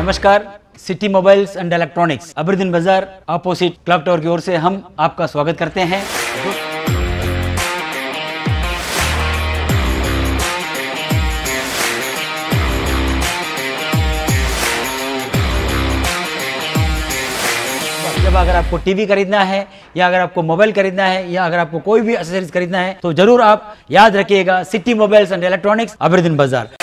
नमस्कार, city mobiles and electronics Aberdeen बाजार opposite clock tower की ओर से हम आपका स्वागत करते हैं। जब अगर आपको टीवी खरीदना है या अगर आपको मोबाइल खरीदना है या अगर आपको कोई भी एक्सेसरीज खरीदना है तो जरूर आप याद रखिएगा city mobiles and electronics Aberdeen बाजार।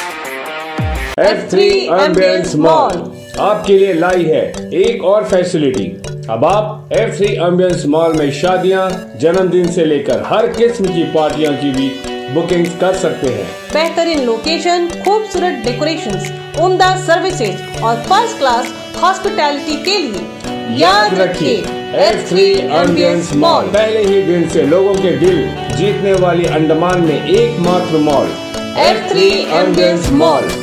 F3 एम्बियंस मॉल आपके लिए लाई है एक और फैसिलिटी। अब आप F3 एम्बियंस मॉल में शादियां, जन्मदिन से लेकर हर किस्म की पार्टियों की भी बुकिंग कर सकते हैं। बेहतरीन लोकेशन, खूबसूरत डेकोरेशंस, उम्दा सर्विसेज और फर्स्ट क्लास हॉस्पिटैलिटी के लिए याद रखिए F3 एम्बियंस मॉल। पहले ही दिन से लोगों के दिल जीतने वाली अंडमान में एकमात्र मॉल F3 एम्बियंस मॉल।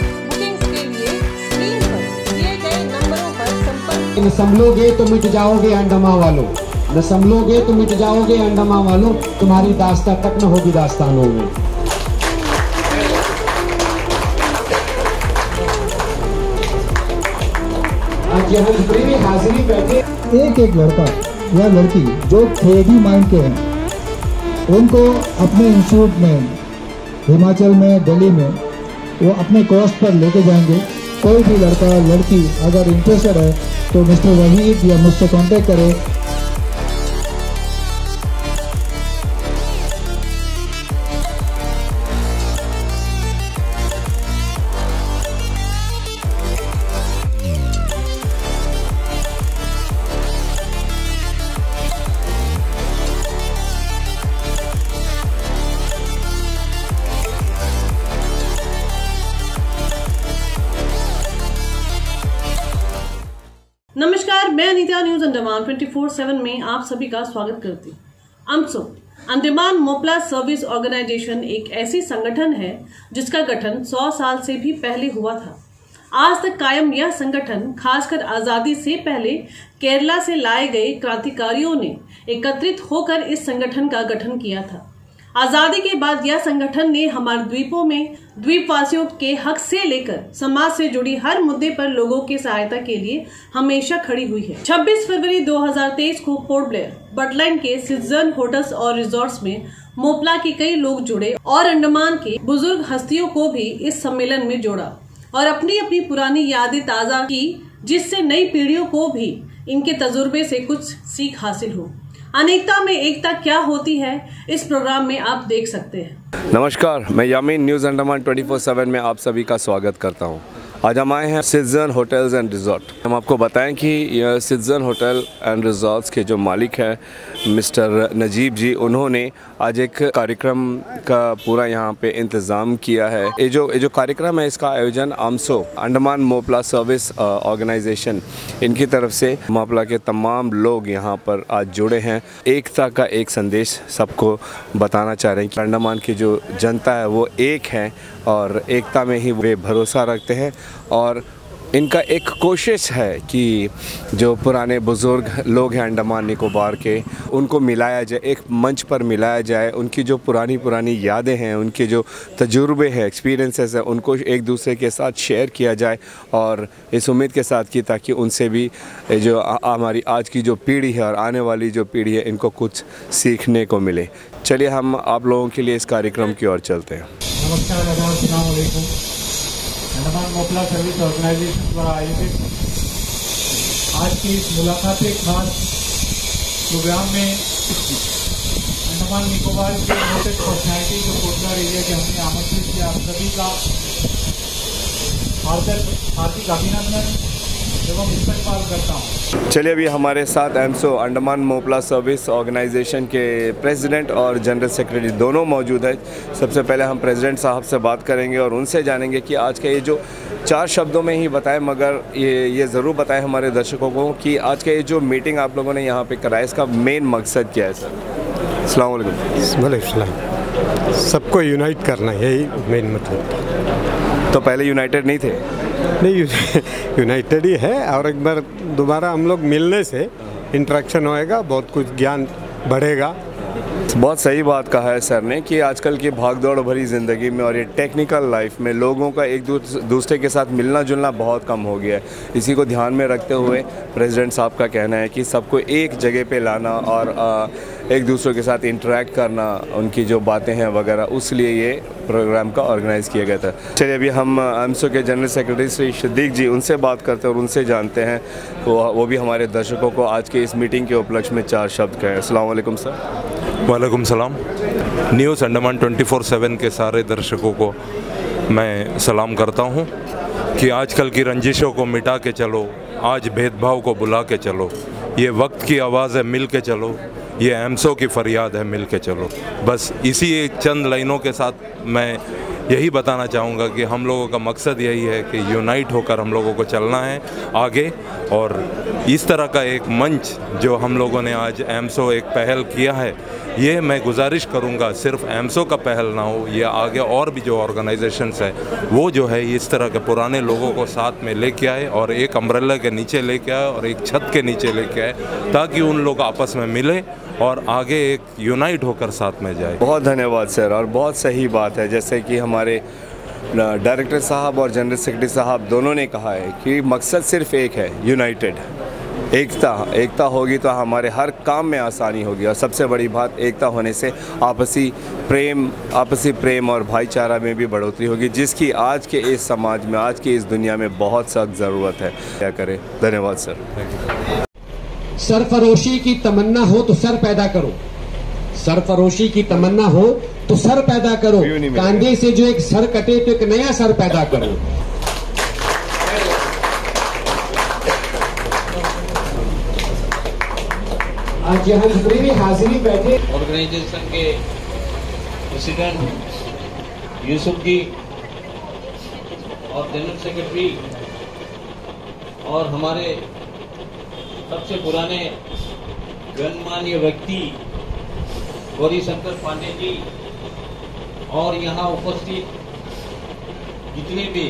न संभलोगे तो मिट जाओगे अंडमान वालों, न संभलोगे तो मिट जाओगे अंडमान वालों, तुम्हारी दास्तां तक न होगी दास्तानों में। आज यहाँ पूरी हाजिरी बैठे एक लड़का या लड़की जो क्रिएटिव माइंड के हैं उनको अपने इंस्टीट्यूट में हिमाचल में, दिल्ली में वो अपने कॉस्ट पर लेके जाएंगे। कोई भी लड़का लड़की अगर इंटरेस्टेड है तो मिस्टर वहीद या मुझसे कांटेक्ट करें। नमस्कार, मैं अनीता न्यूज अंडमान 24/7 में आप सभी का स्वागत करती हूँ। अम्सो अंडमान मोपला सर्विस ऑर्गेनाइजेशन एक ऐसी संगठन है जिसका गठन 100 साल से भी पहले हुआ था। आज तक कायम यह संगठन खासकर आजादी से पहले केरला से लाए गए क्रांतिकारियों ने एकत्रित होकर इस संगठन का गठन किया था। आजादी के बाद यह संगठन ने हमारे द्वीपों में द्वीपवासियों के हक से लेकर समाज से जुड़ी हर मुद्दे पर लोगों की सहायता के लिए हमेशा खड़ी हुई है। 26 फरवरी 2023 को पोर्ट ब्लेयर, बटलैंड के सिटीजन होटल्स और रिजॉर्ट्स में मोपला के कई लोग जुड़े और अंडमान के बुजुर्ग हस्तियों को भी इस सम्मेलन में जोड़ा और अपनी अपनी पुरानी यादें ताजा की, जिससे नई पीढ़ियों को भी इनके तजुर्बे से कुछ सीख हासिल हो। अनेकता में एकता क्या होती है, इस प्रोग्राम में आप देख सकते हैं। नमस्कार, मैं यामीन न्यूज़ अंडमान 24/7 में आप सभी का स्वागत करता हूं। आज हम आए हैं सिटीजन होटल्स एंड रिजॉर्ट। हम आपको बताएं कि यह सिटीजन होटल एंड रिजॉर्ट्स के जो मालिक हैं मिस्टर नजीब जी, उन्होंने आज एक कार्यक्रम का पूरा यहाँ पे इंतज़ाम किया है। ये जो कार्यक्रम है इसका आयोजन आमसो अंडमान मोपला सर्विस ऑर्गेनाइजेशन इनकी तरफ से मोपला के तमाम लोग यहाँ पर आज जुड़े हैं। एकता का एक संदेश सबको बताना चाह रहे हैं कि अंडमान की जो जनता है वो एक है और एकता में ही वे भरोसा रखते हैं और इनका एक कोशिश है कि जो पुराने बुज़ुर्ग लोग हैं अंडमान निकोबार के, उनको मिलाया जाए, एक मंच पर मिलाया जाए। उनकी जो पुरानी यादें हैं, उनके जो तजुर्बे हैं, एक्सपीरियंसेस हैं, उनको एक दूसरे के साथ शेयर किया जाए और इस उम्मीद के साथ कि ताकि उनसे भी जो हमारी आज की जो पीढ़ी है और आने वाली जो पीढ़ी है इनको कुछ सीखने को मिले। चलिए हम आप लोगों के लिए इस कार्यक्रम की ओर चलते हैं। नमस्कार, अस्सलाम वालेकुम। अंडमान मोपला सर्विस ऑर्गेनाइजेशन द्वारा आयोजित आज की इस मुलाकात के खास प्रोग्राम में अंडमान निकोबार के मोटेड पर्सनैलिटी जो कोटला एरिया के हमने आमंत्रित किया, आप सभी का हार्दिक अभिनंदन एवं इस्तकबाल करता हूँ। चलिए अभी हमारे साथ एमसो अंडमान मोपला सर्विस ऑर्गेनाइजेशन के प्रेसिडेंट और जनरल सेक्रेटरी दोनों मौजूद हैं। सबसे पहले हम प्रेसिडेंट साहब से बात करेंगे और उनसे जानेंगे कि आज का ये जो 4 शब्दों में ही बताएं, मगर ये ज़रूर बताएं हमारे दर्शकों को कि आज का ये जो मीटिंग आप लोगों ने यहाँ पे कराया इसका मेन मकसद क्या है सर? अस्सलाम वालेकुम। सबको यूनाइट करना, यही मेन मतलब। तो पहले यूनाइटेड नहीं थे? नहीं, यूनाइटेड ही है और एक बार दोबारा हम लोग मिलने से इंटरेक्शन होएगा, बहुत कुछ ज्ञान बढ़ेगा बहुत सही बात कहा है सर ने कि आजकल की भागदौड़ भरी ज़िंदगी में और ये टेक्निकल लाइफ में लोगों का एक दूसरे के साथ मिलना जुलना बहुत कम हो गया है। इसी को ध्यान में रखते हुए प्रेसिडेंट साहब का कहना है कि सबको एक जगह पे लाना और एक दूसरे के साथ इंटरेक्ट करना, उनकी जो बातें हैं वगैरह, उसलिए ये प्रोग्राम का ऑर्गेनाइज़ किया गया था। चलिए अभी हम एमसो के जनरल सेक्रेटरी श्री सिद्दीक जी, उनसे बात करते हैं और उनसे जानते हैं वो भी हमारे दर्शकों को आज के इस मीटिंग के उपलक्ष्य में 4 शब्द कहें। अस्सलाम वालेकुम सर। वालेकुम सलाम। न्यूज़ अंडमान 24/7 के सारे दर्शकों को मैं सलाम करता हूं कि आजकल की रंजिशों को मिटा के चलो, आज भेदभाव को बुला के चलो, ये वक्त की आवाज़ है, मिल के चलो, ये एमसो की फरियाद है, मिल के चलो। बस इसी एक चंद लाइनों के साथ मैं यही बताना चाहूँगा कि हम लोगों का मकसद यही है कि यूनाइट होकर हम लोगों को चलना है आगे। और इस तरह का एक मंच जो हम लोगों ने आज एमसो एक पहल किया है, ये मैं गुजारिश करूँगा सिर्फ एमसो का पहल ना हो, ये आगे और भी जो ऑर्गेनाइजेशंस है वो जो है इस तरह के पुराने लोगों को साथ में लेके आए और एक अम्ब्रेला के नीचे लेके आए और एक छत के नीचे लेके आए, ताकि उन लोग आपस में मिले और आगे एक यूनाइट होकर साथ में जाए। बहुत धन्यवाद सर। और बहुत सही बात है, जैसे कि हमारे डायरेक्टर साहब और जनरल सेक्रेटरी साहब दोनों ने कहा है कि मकसद सिर्फ एक है, यूनाइटेड, एकता होगी तो हमारे हर काम में आसानी होगी। और सबसे बड़ी बात, एकता होने से आपसी प्रेम और भाईचारा में भी बढ़ोतरी होगी, जिसकी आज के इस समाज में, आज की इस दुनिया में बहुत सख्त ज़रूरत है। क्या करें। धन्यवाद सर। सरफरोशी की तमन्ना हो तो सर पैदा करो, सरफरोशी की तमन्ना हो तो सर पैदा करो, कांधे से जो एक सर कटे तो एक नया सर पैदा करो। आज यहाँ जितने भी हाजिरी बैठे, ऑर्गेनाइजेशन के प्रेसिडेंट यूसुफ जी और जनरल सेक्रेटरी और हमारे सबसे पुराने गणमान्य व्यक्ति गौरी शंकर पांडे जी और यहाँ उपस्थित जितने भी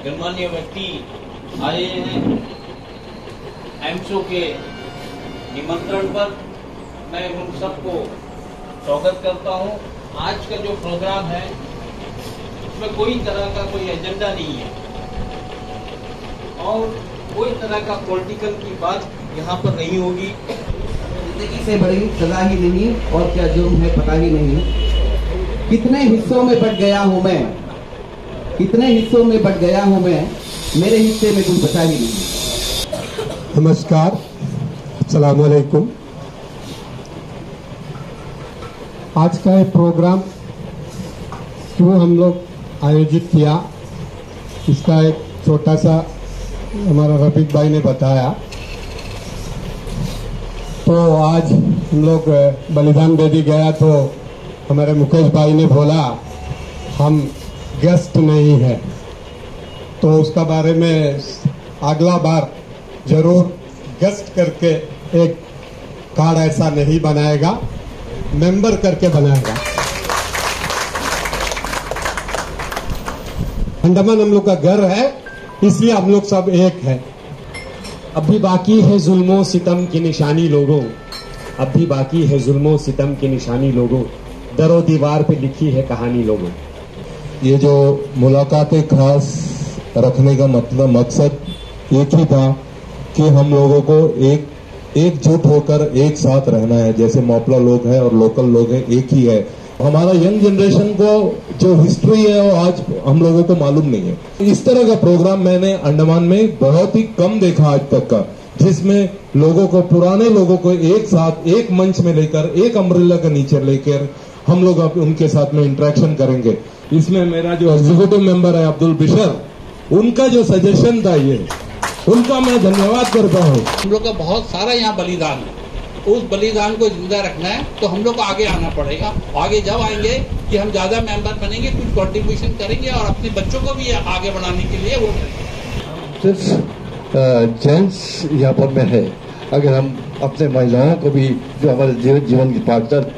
गणमान्य व्यक्ति आए हैं एमसो के निमंत्रण पर, मैं उन सबको स्वागत करता हूँ। आज का जो प्रोग्राम है उसमें कोई तरह का कोई एजेंडा नहीं है और कोई तरह का पॉलिटिकल की बात यहाँ पर नहीं होगी। जिंदगी से बड़ी सजा ही नहीं और क्या जुर्म है पता ही नहीं। कितने हिस्सों में बट गया हूँ मैं, कितने हिस्सों में बट गया हूँ मैं, मेरे हिस्से में कुछ बचा ही नहीं। नमस्कार, अस्सलाम वालेकुम। आज का ये प्रोग्राम क्यों हम लोग आयोजित किया, इसका एक छोटा सा हमारा रफीक भाई ने बताया। तो आज हम लोग बलिदान वेदी गया तो हमारे मुकेश भाई ने बोला हम गेस्ट नहीं है, तो उसका बारे में अगला बार जरूर गेस्ट करके एक कार्ड ऐसा नहीं बनाएगा, मेंबर करके बनाएगा। अंडमान हम लोग का घर है, इसलिए हम लोग सब एक हैं। अब भी बाकी है जुल्मों सितम की निशानी लोगों, अब भी बाकी है जुल्मों सितम की निशानी लोगों, दरो दीवार पे लिखी है कहानी लोगों। ये जो मुलाकातें खास रखने का मकसद एक ही था कि हम लोगों को एकजुट होकर एक साथ रहना है। जैसे मोपला लोग हैं और लोकल लोग हैं, एक ही है। हमारा यंग जनरेशन को जो हिस्ट्री है वो आज हम लोगों को मालूम नहीं है। इस तरह का प्रोग्राम मैंने अंडमान में बहुत ही कम देखा आज तक का, जिसमें लोगों को, पुराने लोगों को एक साथ एक मंच में लेकर, एक अम्ब्रेला के नीचे लेकर हम लोग अब उनके साथ में इंटरेक्शन करेंगे। इसमें मेरा जो एग्जीक्यूटिव मेंबर है अब्दुल बिशर, उनका जो सजेशन था ये, उनका मैं धन्यवाद करता हूँ। हम लोग का बहुत सारा यहाँ बलिदान है, उस बलिदान को जिंदा रखना है तो हम लोग को आगे आना पड़ेगा। आगे जब आएंगे कि हम ज्यादा मेंबर बनेंगे, कुछ कंट्रीब्यूशन करेंगे और अपने बच्चों को भी आगे बढ़ाने के लिए वो करेंगे। सिर्फ जेंट्स यहाँ पर में है, अगर हम अपने महिलाओं को भी, जो हमारे जीवन की पार्टनर,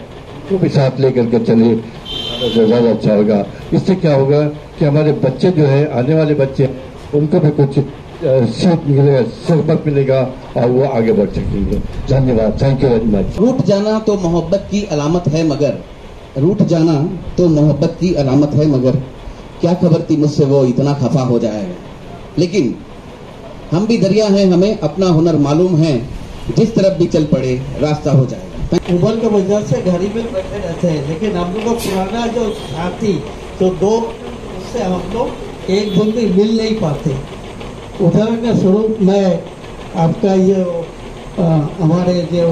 को भी साथ लेकर के चले तो ज्यादा अच्छा होगा। इससे क्या होगा कि हमारे बच्चे जो है, आने वाले बच्चे, उनको भी कुछ सीट मिलेगा, सरबत मिलेगा और वो आगे बढ़ सकेंगे। धन्यवाद, थैंक यू वेरी मच। रूठ जाना तो मोहब्बत की अलामत है मगर, रूठ जाना तो मोहब्बत की अलामत है मगर, क्या खबर थी मुझसे वो इतना खफा हो जाएगा। लेकिन हम भी दरिया हैं, हमें अपना हुनर मालूम है, जिस तरफ भी चल पड़े रास्ता हो जाएगा। उबल के वजह से घड़ी में बैठे रहते हैं, लेकिन हम लोग का पुराना जो साथी तो दो उससे हम लोग एक दिन भी मिल नहीं पाते। उदाहरण के स्वरूप मैं आपका ये हमारे जो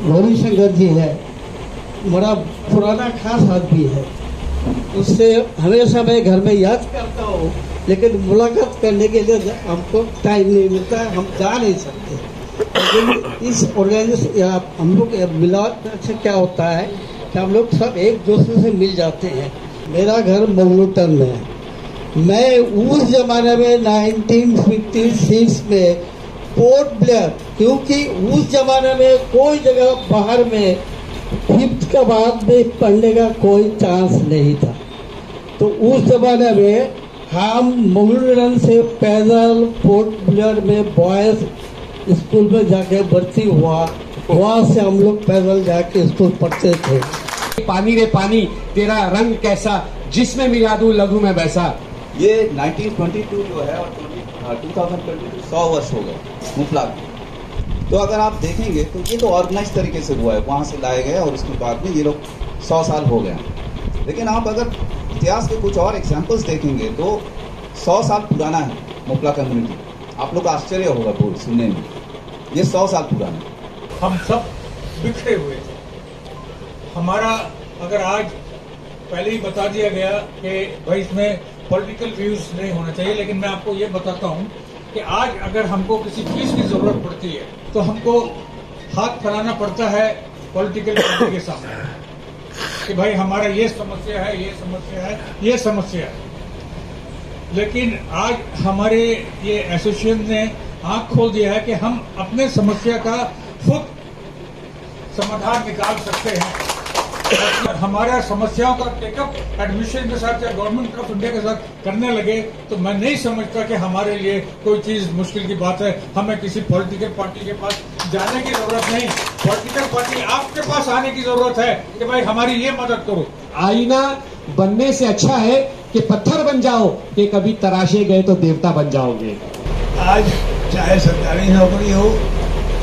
गौरी शंकर जी है, बड़ा पुराना खास आदमी है, उससे हमेशा मैं घर में याद करता हूँ, लेकिन मुलाकात करने के लिए हमको टाइम नहीं मिलता, हम जा नहीं सकते। लेकिन इस ऑर्गेनाइजेशन हम लोग मिलाप से क्या होता है कि हम लोग सब एक दूसरे से मिल जाते हैं। मेरा घर मंगलूटन में है। मैं उस जमाने में 1956 में पोर्ट ब्लेयर, क्योंकि उस जमाने में कोई जगह बाहर में 5th के बाद में पढ़ने का कोई चांस नहीं था, तो उस जमाने में हम मंगलूटन से पैदल पोर्ट ब्लेयर में बॉयज स्कूल में जाके भर्ती हुआ, वहाँ से हम लोग पैदल जाके स्कूल पढ़ते थे। पानी रे पानी तेरा रंग कैसा, जिसमें मिला दूं लघु में बैसा। ये 1922 जो है और 2022 100 वर्ष हो गए मुफला। तो अगर आप देखेंगे तो ये तो ऑर्गेनाइज तरीके से हुआ है, वहाँ से लाए गए और उसके बाद में ये लोग 100 साल हो गए। लेकिन आप अगर इतिहास के कुछ और एग्जाम्पल्स देखेंगे तो 100 साल पुराना है मुफला कम्युनिटी। आप लोग आश्चर्य होगा बहुत सुनने में, ये 100 साल पुराना। हम सब बिखरे हुए थे। हमारा अगर आज पहले ही बता दिया गया कि भाई इसमें पॉलिटिकल व्यूज नहीं होना चाहिए, लेकिन मैं आपको ये बताता हूँ कि आज अगर हमको किसी चीज की जरूरत पड़ती है तो हमको हाथ फैलाना पड़ता है पॉलिटिकल पार्टी के सामने कि भाई हमारा ये समस्या है, ये समस्या है, ये समस्या है। लेकिन आज हमारे ये एसोसिएशन ने आंख खोल दिया है कि हम अपने समस्या का खुद समाधान निकाल सकते हैं। हमारा समस्याओं का टेकअप एडमिशन के साथ या गवर्नमेंट ऑफ इंडिया के साथ करने लगे तो मैं नहीं समझता कि हमारे लिए कोई चीज मुश्किल की बात है। हमें किसी पॉलिटिकल पार्टी के पास जाने की जरूरत नहीं, पॉलिटिकल पार्टी आपके पास आने की जरूरत है कि भाई हमारी ये मदद करो। आईना बनने से अच्छा है कि पत्थर बन जाओ कि कभी तराशे गए तो देवता बन जाओगे। आज चाहे सरकारी नौकरी हो,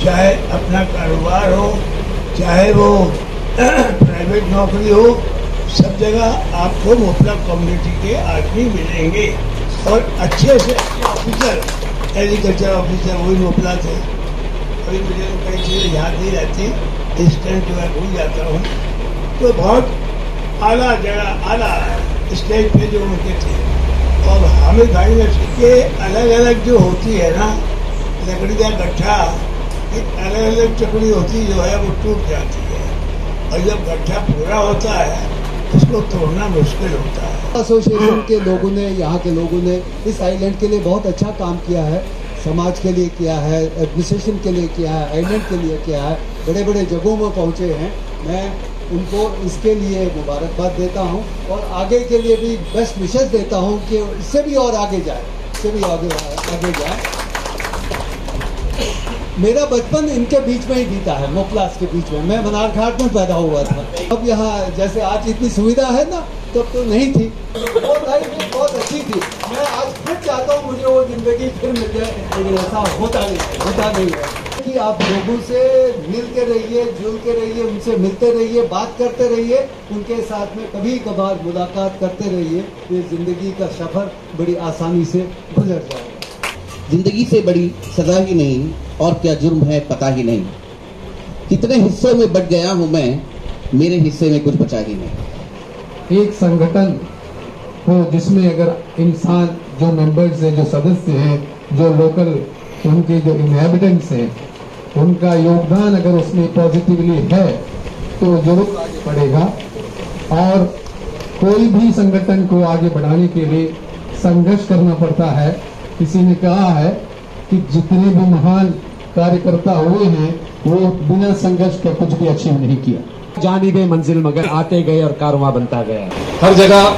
चाहे अपना कारोबार हो, चाहे वो प्राइवेट नौकरी हो, सब जगह आपको मुफला कम्युनिटी के आदमी मिलेंगे और अच्छे से अच्छे ऑफिसर, एग्रीकल्चर ऑफिसर वही मुफला थे। अभी मुझे तो कई चीज़ें याद नहीं रहती, इंस्टेंट जो है भूल जाता हूँ। तो बहुत आला जगह, आला स्टेज पे जो उनके थे। और हमें गाड़ी में के अलग अलग जो होती है ना लकड़ी का गट्ठा, एक अलग अलग चकड़ी होती जो है वो टूट जाती है, और जब गट्ठा पूरा होता है उसको तोड़ना मुश्किल होता है। एसोसिएशन के लोगों ने, यहाँ के लोगों ने इस आइलैंड के लिए बहुत अच्छा काम किया है, समाज के लिए किया है, एडमिनिस्ट्रेशन के लिए किया है, आइलैंड के लिए किया है, बड़े बड़े जगहों में पहुँचे हैं। मैं उनको इसके लिए मुबारकबाद देता हूं और आगे के लिए भी बेस्ट विशेष देता हूं कि इससे भी और आगे जाए, इससे भी आगे जाए। मेरा बचपन इनके बीच में ही बीता है, मोपलास के बीच में। मैं मनारघाट में पैदा हुआ था। अब यहाँ जैसे आज इतनी सुविधा है ना, तब तो नहीं थी। वो लाइफ बहुत अच्छी थी। मैं आज फिर चाहता हूँ मुझे वो जिंदगी फिर मिल जाए, लेकिन ऐसा होता नहीं है कि आप लोगों से मिलते रहिए, जुलते रहिए, उनसे मिलते रहिए, बात करते रहिए, उनके साथ में कभी कभार मुलाकात करते रहिए। ये जिंदगी का सफर बड़ी आसानी से गुजर जाएगा। जिंदगी से बड़ी सजा ही नहीं और क्या जुर्म है पता ही नहीं। कितने हिस्सों में बट गया हूं मैं, मेरे हिस्से में कुछ बचा ही नहीं। एक संगठन हो जिसमें अगर इंसान, जो मेंबर्स हैं, जो सदस्य हैं, जो लोकल उनके जो इनहैबिटेंट्स हैं, उनका योगदान अगर उसमें पॉजिटिवली है तो जरूर आगे बढ़ेगा। और कोई भी संगठन को आगे बढ़ाने के लिए संघर्ष करना पड़ता है। किसी ने कहा है कि जितने भी महान कार्यकर्ता हुए हैं वो बिना संघर्ष के कुछ भी अचीव नहीं किया। जानिबे मंजिल मगर आते गए और कारवां बनता गया। हर जगह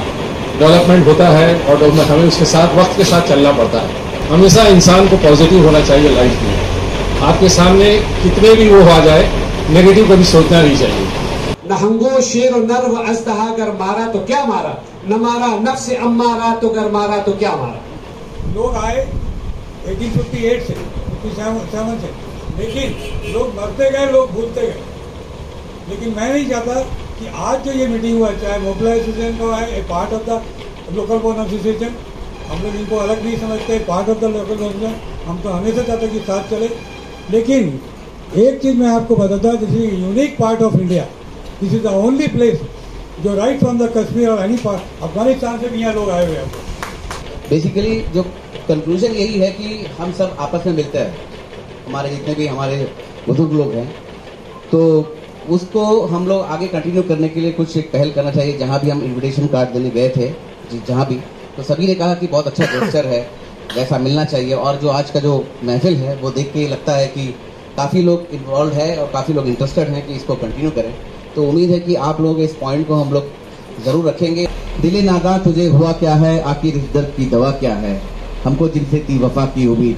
डेवलपमेंट होता है और हमें उसके साथ वक्त के साथ चलना पड़ता है। हमेशा इंसान को पॉजिटिव होना चाहिए लाइफ में। आपके सामने कितने भी वो आ जाए, नेगेटिव कभी सोचना नहीं चाहिए। नहंगो शेर और नर व अजदहा अगर मारा तो क्या मारा, न मारा नफ्स अम्मारा तो अगर मारा तो क्या मारा। लोग आए 1858 से 57 से, लेकिन लोग मरते गए, लोग भूलते गए। लेकिन मैं नहीं चाहता कि आज जो ये मीटिंग हुआ, चाहे मोपला एसोसिएशन का है, a part of the local bone association, हम लोग इनको अलग नहीं समझते, part of the local association, हम तो हमेशा चाहते कि साथ चले। लेकिन एक चीज़ मैं आपको बताता, this is unique part of India, this is the only place जो राइट फ्रॉम द कश्मीर और एनी पार्ट, अफगानिस्तान से भी यहाँ लोग आए हुए हैं। बेसिकली जो कंक्लूजन यही है कि हम सब आपस में मिलते हैं, हमारे जितने भी हमारे बुजुर्ग लोग हैं, तो उसको हम लोग आगे कंटिन्यू करने के लिए कुछ एक पहल करना चाहिए। जहाँ भी हम इन्विटेशन कार्ड देने गए थे, जहाँ भी, तो सभी ने कहा कि बहुत अच्छा जेस्चर है, वैसा मिलना चाहिए। और जो आज का जो महफिल है वो देख के लगता है कि काफ़ी लोग इन्वॉल्व है और काफ़ी लोग इंटरेस्टेड हैं कि इसको कंटिन्यू करें। तो उम्मीद है कि आप लोग इस पॉइंट को हम लोग ज़रूर रखेंगे। दिले नादा तुझे हुआ क्या है, आखिर इस दर्द की दवा क्या है, हमको जिनसे थी वफा की उम्मीद,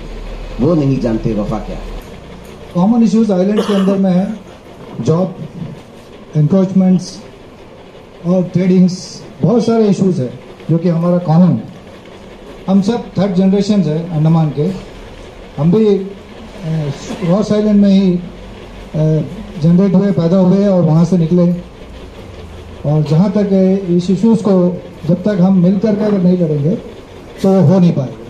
वो नहीं जानते वफा क्या है। कॉमन इश्यूज आइलैंड के अंदर में है, जॉब, एनक्रोचमेंट्स और ट्रेडिंग्स, बहुत सारे इश्यूज है जो कि हमारा कॉमन है। हम सब थर्ड जनरेशन है अंडमान के, हम भी रॉस आइलैंड में ही जनरेट हुए, पैदा हुए और वहाँ से निकले। और जहाँ तक इस इश्यूज़ को जब तक हम मिल करके अगर नहीं लड़ेंगे तो वो हो नहीं पाएगा।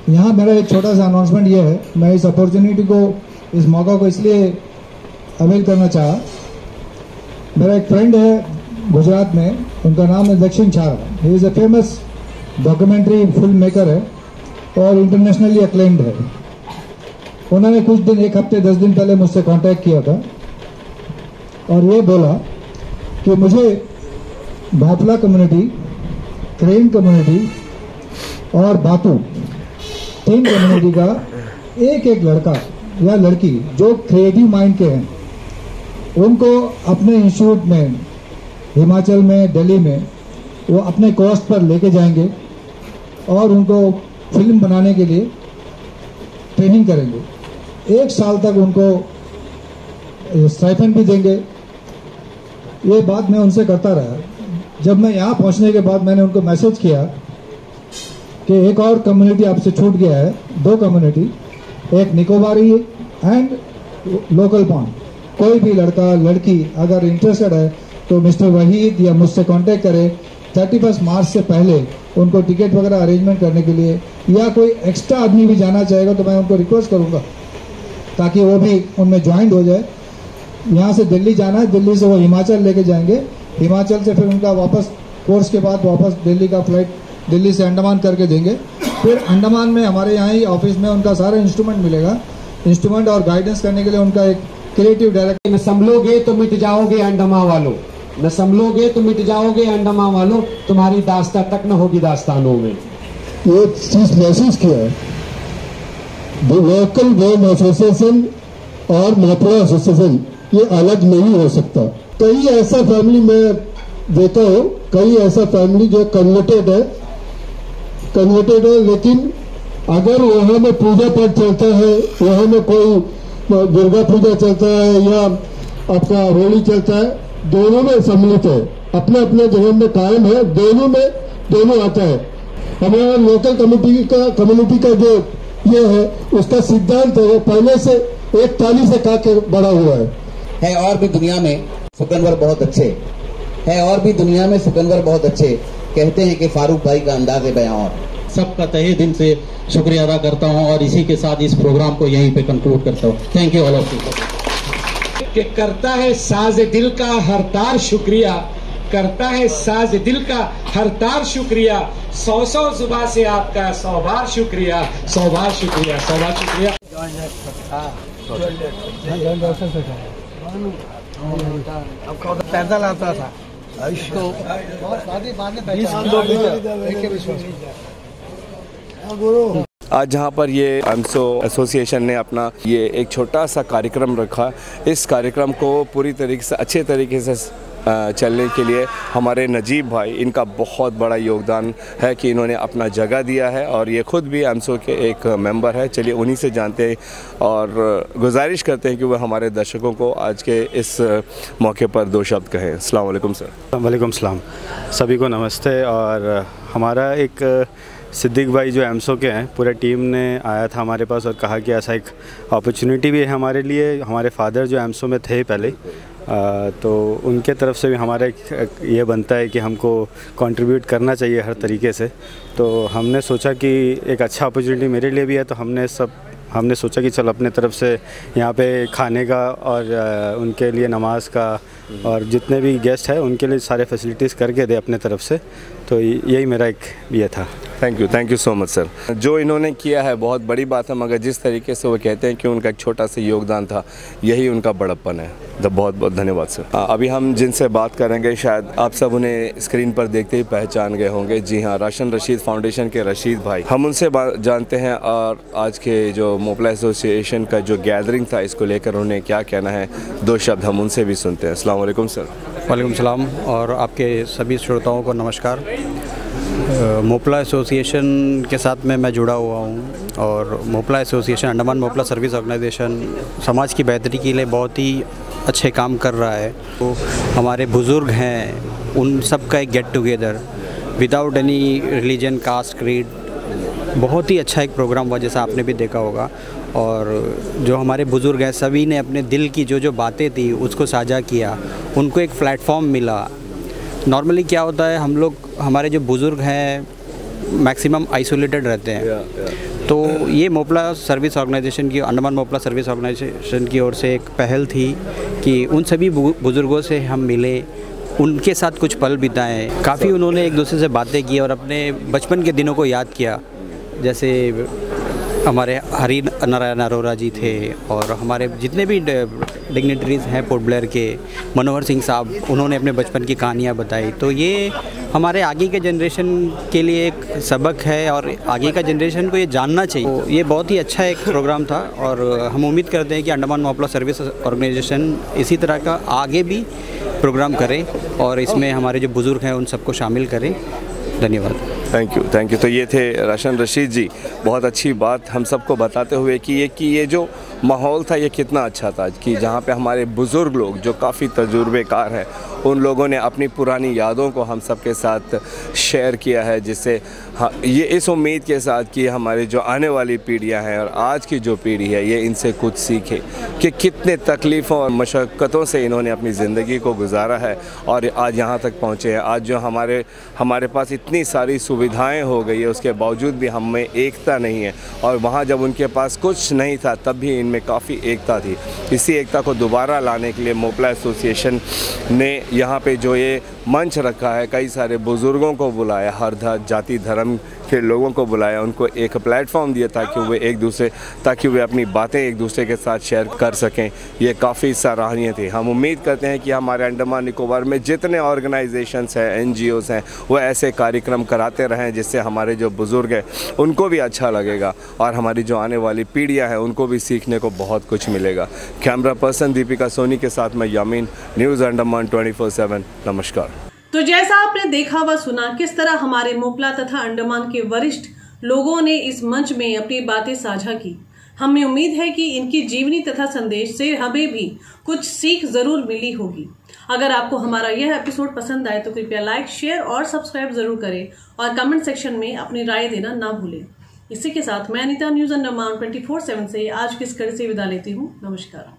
यहाँ मेरा एक छोटा सा अनाउंसमेंट ये है, मैं इस अपॉर्चुनिटी को, इस मौका को इसलिए अवेल करना चाहा। मेरा एक फ्रेंड है गुजरात में, उनका नाम है Dakshin Chhara, he is a famous documentary film maker है और इंटरनेशनली अक्लेम्ड है। उन्होंने कुछ दिन, एक हफ्ते 10 दिन पहले मुझसे कांटेक्ट किया था और ये बोला कि मुझे भापला कम्युनिटी, क्रेन कम्युनिटी और बातू, 3 कम्युनिटी का एक लड़का या लड़की जो क्रिएटिव माइंड के हैं, उनको अपने इंस्टीट्यूट में हिमाचल में, दिल्ली में, वो अपने कॉस्ट पर लेके जाएंगे और उनको फिल्म बनाने के लिए ट्रेनिंग करेंगे। 1 साल तक उनको स्टाइपेंड भी देंगे। ये बात मैं उनसे करता रहा। जब मैं यहाँ पहुँचने के बाद मैंने उनको मैसेज किया कि एक और कम्युनिटी आपसे छूट गया है, 2 कम्युनिटी, एक निकोबारी एंड लोकल पॉइंट। कोई भी लड़का लड़की अगर इंटरेस्टेड है तो मिस्टर वहीद या मुझसे कांटेक्ट करे 31 मार्च से पहले उनको टिकट वगैरह अरेंजमेंट करने के लिए, या कोई एक्स्ट्रा आदमी भी जाना चाहेगा तो मैं उनको रिक्वेस्ट करूंगा ताकि वो भी उनमें ज्वाइंट हो जाए। यहाँ से दिल्ली जाना है, दिल्ली से वो हिमाचल लेके जाएंगे, हिमाचल से फिर उनका वापस कोर्स के बाद वापस दिल्ली का फ्लाइट दिल्ली से अंडमान करके देंगे। फिर अंडमान में हमारे यहाँ ही ऑफिस में उनका सारा इंस्ट्रूमेंट मिलेगा, इंस्ट्रूमेंट और गाइडेंस करने के लिए उनका एक क्रिएटिव डायरेक्टर। न संभलोगे तो मिट जाओगे अंडमान वालों, न संभलोगे तो मिट जाओगे अंडमान वालों, तुम्हारी दास्ता तक न होगी दास्तानों में। ये चीज महसूस किया है, लोकल बोन एसोसिएशन और मोपला एसोसिएशन ये अलग नहीं हो सकता। कई ऐसा फैमिली मैं देखा हूँ, कई ऐसा फैमिली जो कन्वर्टेड है, लेकिन अगर वहाँ में पूजा पाठ चलता है, वहाँ में कोई दुर्गा पूजा चलता है या आपका होली चलता है, दोनों में सम्मिलित है, अपने अपने जगह में कायम है, दोनों आता है। हमारा लोकल कम्युनिटी का जो ये है, उसका सिद्धांत है, पहले से एक ताली से का के बड़ा हुआ है। और भी दुनिया में सुकनवर बहुत अच्छे है, और भी दुनिया में सुकनवर बहुत अच्छे, कहते हैं कि फारूक भाई का अंदाज़े बयां। और सबका तहे दिल से शुक्रिया अदा करता हूं और इसी के साथ इस प्रोग्राम को यहीं पे कंक्लूड करता हूं। Thank you all of you. कि करता है साज दिल का हर तार शुक्रिया, करता है साज दिल का हर तार शुक्रिया, 100 जुबा से आपका 100 बार शुक्रिया, 100 बार शुक्रिया, 100 बार शुक्रिया। पैदल आता था आज जहाँ पर ये AMSO एसोसिएशन ने अपना ये एक छोटा सा कार्यक्रम रखा, इस कार्यक्रम को पूरी तरीके से अच्छे तरीके से चलने के लिए हमारे नजीब भाई, इनका बहुत बड़ा योगदान है कि इन्होंने अपना जगह दिया है और ये ख़ुद भी एमसो के एक मेंबर है। चलिए उन्हीं से जानते हैं और गुजारिश करते हैं कि वह हमारे दर्शकों को आज के इस मौके पर दो शब्द कहें। अस्सलाम वालेकुम सर। वालेकुम सलाम, सभी को नमस्ते। और हमारा एक सिद्दीक भाई जो एमसो के हैं, पूरे टीम ने आया था हमारे पास और कहा कि ऐसा एक अपॉर्चुनिटी भी है हमारे लिए। हमारे फादर जो एमसो में थे पहले, तो उनके तरफ से भी हमारा ये बनता है कि हमको कंट्रीब्यूट करना चाहिए हर तरीके से। तो हमने सोचा कि एक अच्छा अपॉर्चुनिटी मेरे लिए भी है, तो हमने सोचा कि चल अपने तरफ से यहाँ पे खाने का और उनके लिए नमाज का और जितने भी गेस्ट हैं उनके लिए सारे फैसिलिटीज़ करके दे अपने तरफ से। तो यही मेरा एक ये था। Thank you so much sir. जो इन्होंने किया है बहुत बड़ी बात है, मगर जिस तरीके से वो कहते हैं कि उनका एक छोटा सा योगदान था, यही उनका बड़प्पन है। बहुत बहुत धन्यवाद सर। अभी हम जिनसे बात करेंगे शायद आप सब उन्हें स्क्रीन पर देखते ही पहचान गए होंगे। जी हाँ, राशन रशीद फाउंडेशन के रशीद भाई। हम उनसे जानते हैं और आज के जो मोपला एसोसिएशन का जो गैदरिंग था इसको लेकर उन्हें क्या कहना है, दो शब्द हम उनसे भी सुनते हैं। अस्सलाम वालेकुम सर। वालेकुम सलाम और आपके सभी श्रोताओं को नमस्कार। मोपला एसोसिएशन के साथ मैं जुड़ा हुआ हूँ और Mopla association, Andaman Mopla service organisation समाज की बेहतरी के लिए बहुत ही अच्छे काम कर रहा है। तो हमारे बुज़ुर्ग हैं, उन सब का एक get together without any religion, caste, creed, बहुत ही अच्छा एक प्रोग्राम हुआ जैसा आपने भी देखा होगा। और जो हमारे बुज़ुर्ग हैं सभी ने अपने दिल की जो बातें थी उसको साझा किया, उनको एक प्लेटफॉर्म मिला। नॉर्मली क्या होता है, हम लोग, हमारे जो बुज़ुर्ग हैं मैक्सिमम आइसोलेटेड रहते हैं। तो ये मोपला सर्विस ऑर्गेनाइजेशन की, अंडमान मोपला सर्विस ऑर्गेनाइजेशन की ओर से एक पहल थी कि उन सभी बुज़ुर्गों से हम मिले, उनके साथ कुछ पल बिताएं। काफ़ी उन्होंने एक दूसरे से बातें की और अपने बचपन के दिनों को याद किया। जैसे हमारे हरी नारायण अरोरा जी थे और हमारे जितने भी डिग्नेटरीज़ हैं पोर्ट ब्लेयर के, मनोहर सिंह साहब, उन्होंने अपने बचपन की कहानियाँ बताई। तो ये हमारे आगे के जनरेशन के लिए एक सबक है और आगे का जनरेशन को ये जानना चाहिए। तो ये बहुत ही अच्छा एक प्रोग्राम था और हम उम्मीद करते हैं कि अंडमान मोपला सर्विस ऑर्गेनाइजेशन इसी तरह का आगे भी प्रोग्राम करें और इसमें हमारे जो बुज़ुर्ग हैं उन सबको शामिल करें। धन्यवाद। Thank you. तो ये थे राशन रशीद जी, बहुत अच्छी बात हम सबको बताते हुए कि ये जो माहौल था ये कितना अच्छा था कि जहाँ पे हमारे बुज़ुर्ग लोग जो काफ़ी तजुर्बेकार हैं उन लोगों ने अपनी पुरानी यादों को हम सब के साथ शेयर किया है, जिससे ये इस उम्मीद के साथ कि हमारे जो आने वाली पीढ़ियाँ हैं और आज की जो पीढ़ी है ये इनसे कुछ सीखे कि कितने तकलीफ़ों और मशक्क़तों से इन्होंने अपनी ज़िंदगी को गुजारा है और आज यहाँ तक पहुँचे हैं। आज जो हमारे पास इतनी सारी सुविधाएं हो गई है उसके बावजूद भी हम में एकता नहीं है, और वहाँ जब उनके पास कुछ नहीं था तब भी इनमें काफ़ी एकता थी। इसी एकता को दोबारा लाने के लिए मोपला एसोसिएशन ने यहाँ पे जो ये मंच रखा है, कई सारे बुज़ुर्गों को बुलाया, हर जाति धर्म के लोगों को बुलाया, उनको एक प्लेटफॉर्म दिया ताकि वे अपनी बातें एक दूसरे के साथ शेयर कर सकें। ये काफ़ी सराहनीय थी। हम उम्मीद करते हैं कि हमारे अंडमान निकोबार में जितने ऑर्गेनाइजेशंस हैं, NGOs हैं, वो ऐसे कार्यक्रम कराते रहें जिससे हमारे जो बुज़ुर्ग हैं उनको भी अच्छा लगेगा और हमारी जो आने वाली पीढ़ियाँ हैं उनको भी सीखने को बहुत कुछ मिलेगा। कैमरा पर्सन दीपिका सोनी के साथ मैं यामीन, न्यूज़ अंडमान 24/7। नमस्कार। तो जैसा आपने देखा व सुना किस तरह हमारे मोपला तथा अंडमान के वरिष्ठ लोगों ने इस मंच में अपनी बातें साझा की। हमें उम्मीद है कि इनकी जीवनी तथा संदेश से हमें भी कुछ सीख जरूर मिली होगी। अगर आपको हमारा यह एपिसोड पसंद आए तो कृपया लाइक, शेयर और सब्सक्राइब जरूर करें और कमेंट सेक्शन में अपनी राय देना ना भूलें। इसी के साथ मैं अनीता, न्यूज़ अंडमान 24/7 से आज की इस कड़ी से विदा लेती हूँ। नमस्कार।